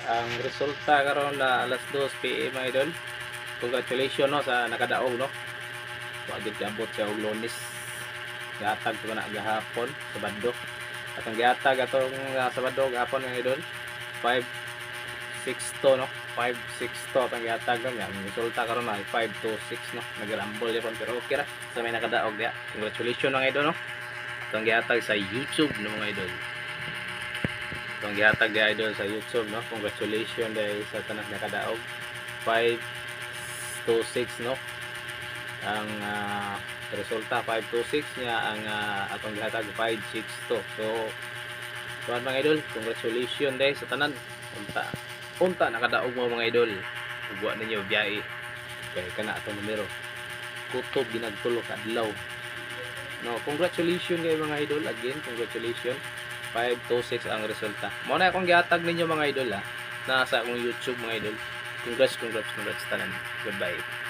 Ang resulta karon na alas 2 PM mga idol. Congratulations no sa nakadaog no. Wa gid abot siya og Lunes. Gihatag ko na gahapon Sabado. At ang gihatag atong Sabado gahapon mga idol 5-6 no. 5-6 ang gihatag no. Ang resulta karon na 5-6 no. Nagrambol yapon pero okay ra sa may nakadaog ya. Congratulations mga idol no. Itong gihatag sa YouTube no mga idol. Itong gihatag di idol sa YouTube no. Congratulations dahil sa tanang nakadaog 5-6 no. Ang resulta 5-6 niya ang atong gihatag 5-6-2. So kuan mga idol, congratulations dahil sa tanan. Punta nakadaog mo mga idol. Ugwa ninyo biyahe kay kana atong numero. Kutob ginagtulo ka adlaw. No, congratulations kay mga idol again, congratulations. 5-6 ang resulta. Mao na akong gihatag ninyo mga idol na sa akong YouTube mga idol. Congrats tanan. Goodbye.